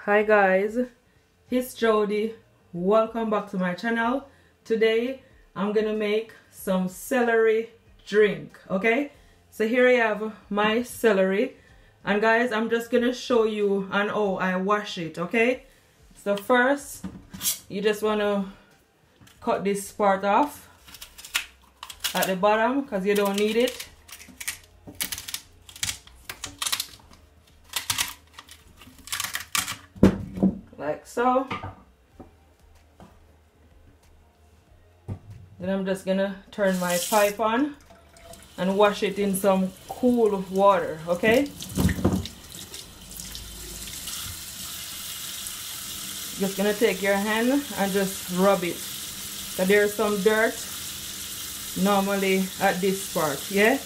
Hi guys, it's Jody. Welcome back to my channel. Today I'm gonna make some celery drink. Okay, so here I have my celery, and guys, I'm just gonna show you and how I wash it. Okay, so first you just want to cut this part off at the bottom because you don't need it. Like so. Then I'm just gonna turn my pipe on and wash it in some cool water, okay? Just gonna take your hand and just rub it. So there's some dirt normally at this part, yeah?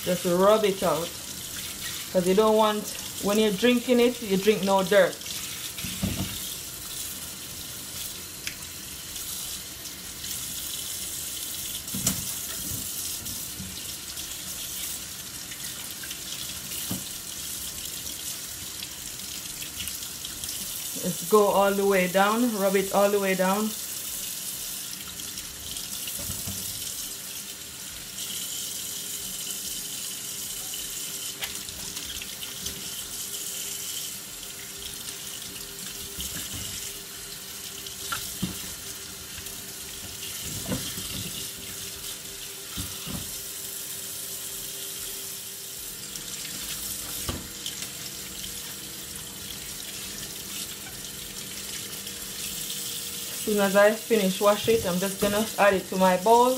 Just rub it out, because you don't want, when you're drinking it, you drink no dirt. Let's go all the way down, rub it all the way down. As soon as I finish wash it, I'm just gonna add it to my bowl.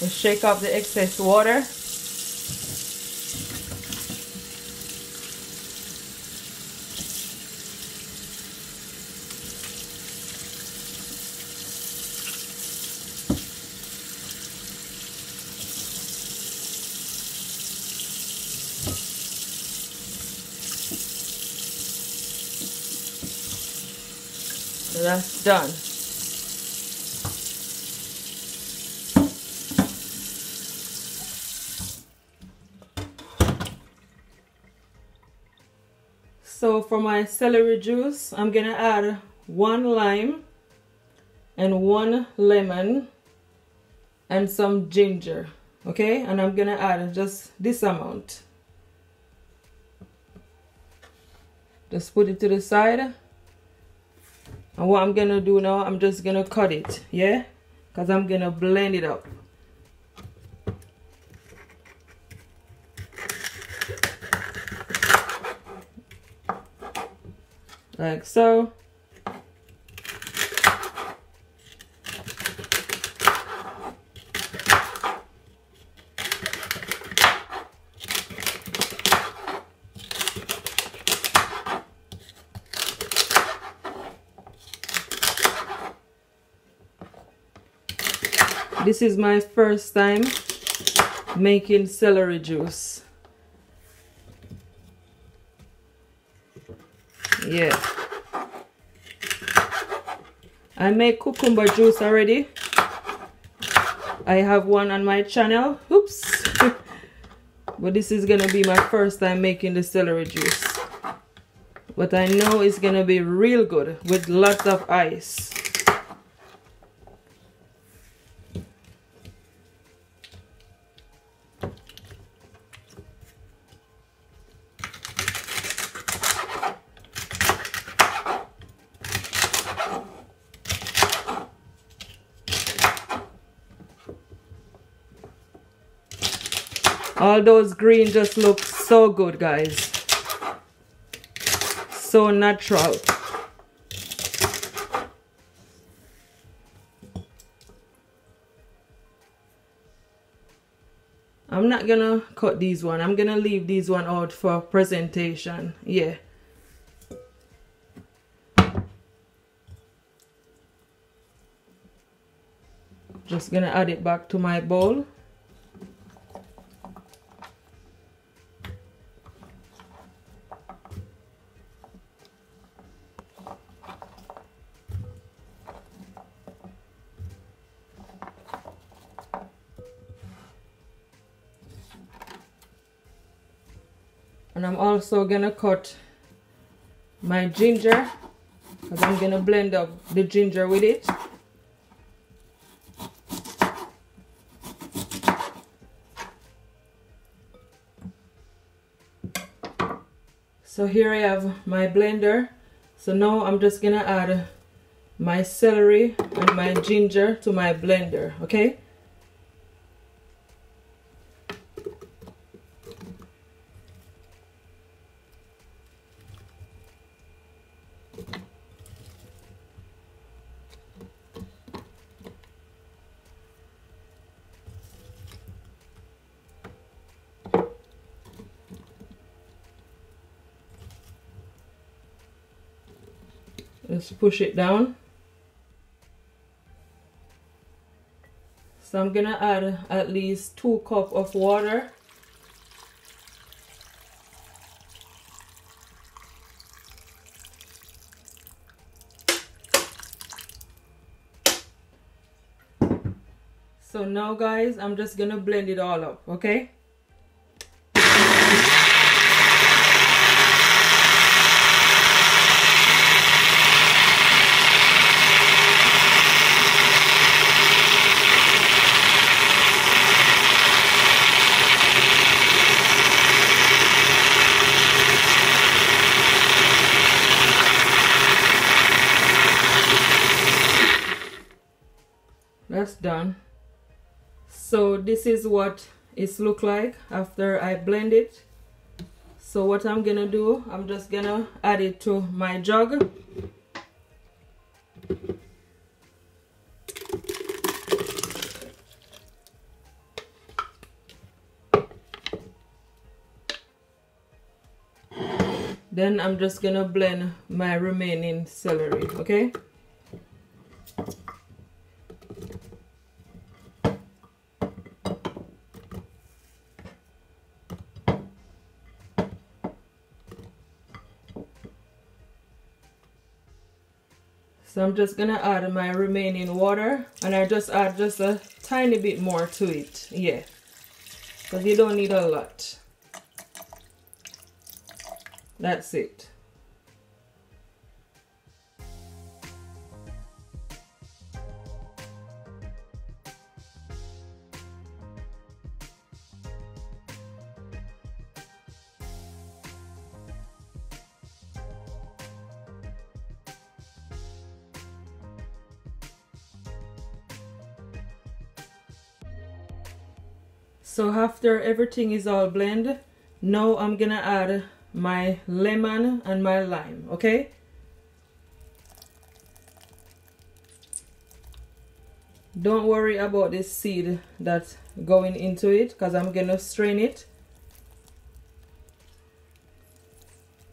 And shake off the excess water. So that's done. So for my celery juice, I'm gonna add 1 lime and 1 lemon and some ginger, okay? And I'm gonna add just this amount. Just put it to the side. And what I'm gonna do now, I'm just gonna cut it, yeah? Because I'm gonna blend it up. Like so. This is my first time making celery juice. Yeah. I make cucumber juice already. I have one on my channel. Oops. But this is gonna be my first time making the celery juice. But I know it's gonna be real good with lots of ice. All those green just look so good, guys. So natural. I'm not gonna cut these one. I'm gonna leave these one out for presentation. Yeah. Just gonna add it back to my bowl. And I'm also gonna cut my ginger, because I'm gonna blend up the ginger with it. So here I have my blender. So now I'm just gonna add my celery and my ginger to my blender, okay? Just push it down. So I'm gonna add at least 2 cups of water. So now guys, I'm just gonna blend it all up, okay? That's done. So this is what it looks like after I blend it. So what I'm gonna do, I'm just gonna add it to my jug. Then I'm just gonna blend my remaining celery, okay? So I'm just gonna add my remaining water, and I just add just a tiny bit more to it, yeah, because you don't need a lot. That's it. So after everything is all blended, now I'm gonna add my lemon and my lime, okay? Don't worry about this seed that's going into it, because I'm gonna strain it.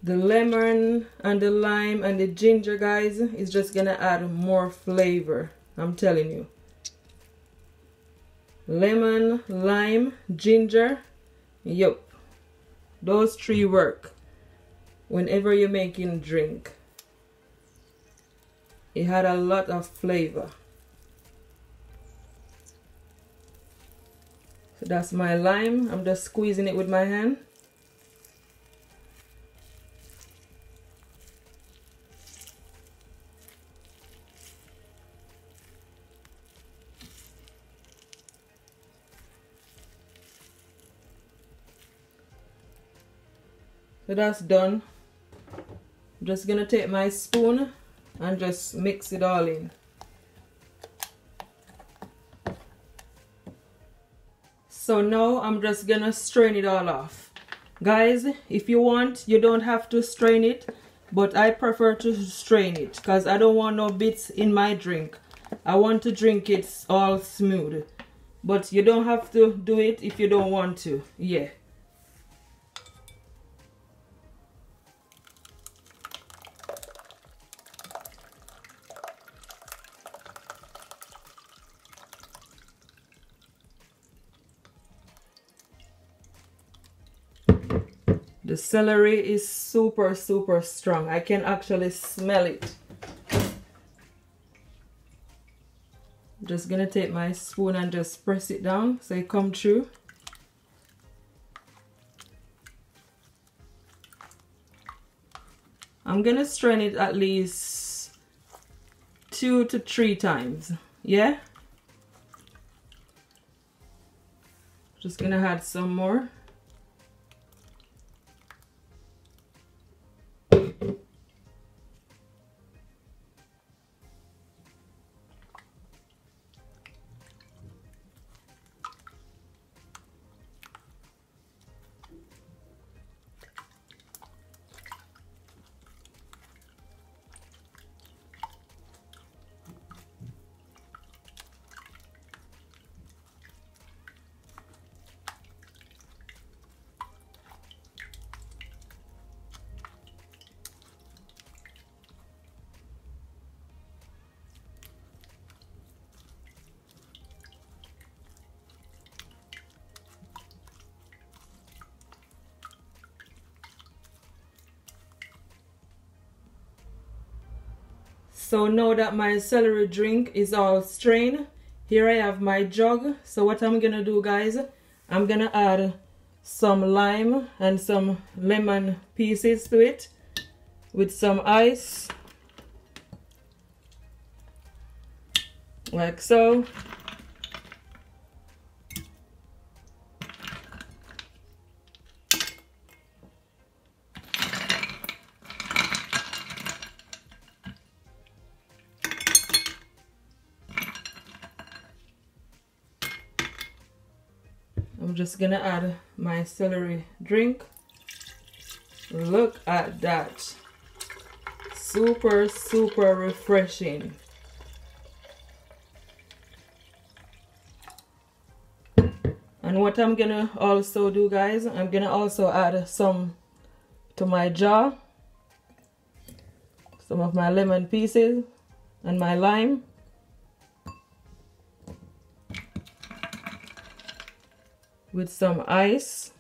The lemon and the lime and the ginger, guys, is just gonna add more flavor, I'm telling you. Lemon, lime, ginger, yup, those 3 work whenever you're making drink. It had a lot of flavor. So that's my lime. I'm just squeezing it with my hand. So that's done. I'm just gonna take my spoon and just mix it all in. So now I'm just gonna strain it all off. Guys, if you want, you don't have to strain it, but I prefer to strain it because I don't want no bits in my drink. I want to drink it all smooth. But you don't have to do it if you don't want to. Yeah. The celery is super strong. I can actually smell it. I'm just gonna take my spoon and just press it down so it come through. I'm gonna strain it at least 2 to 3 times. Yeah, just gonna add some more. So now that my celery drink is all strained, here I have my jug. So what I'm gonna do, guys, I'm gonna add some lime and some lemon pieces to it with some ice, like so. I'm just gonna add my celery drink. Look at that. Super, super refreshing. And what I'm gonna also do, guys, I'm gonna also add some to my jar. Some of my lemon pieces and my lime. With some ice.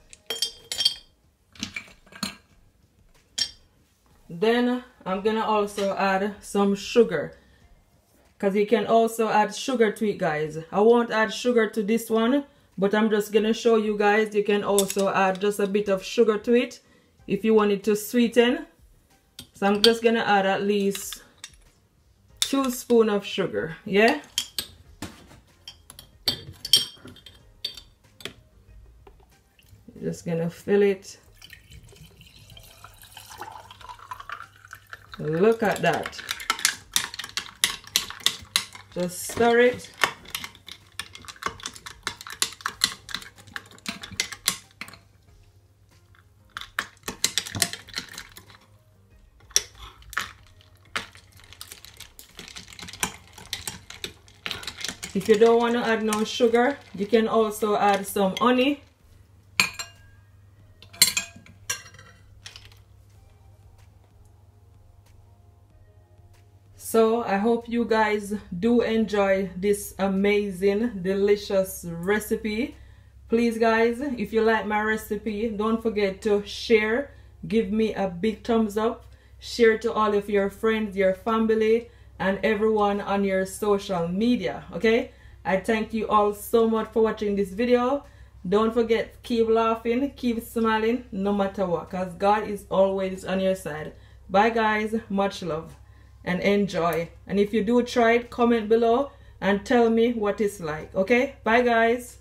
Then I'm gonna also add some sugar, because you can also add sugar to it, guys. I won't add sugar to this one, but I'm just gonna show you guys you can also add just a bit of sugar to it if you want it to sweeten. So I'm just gonna add at least 2 spoons of sugar. Yeah, just gonna fill it. Look at that. Just stir it. If you don't want to add no sugar, you can also add some honey. So I hope you guys do enjoy this amazing, delicious recipe. Please, guys, if you like my recipe, don't forget to share. Give me a big thumbs up. Share to all of your friends, your family, and everyone on your social media. Okay? I thank you all so much for watching this video. Don't forget, keep laughing, keep smiling, no matter what, because God is always on your side. Bye, guys. Much love. And enjoy. And if you do try it, comment below and tell me what it's like. Okay, bye guys.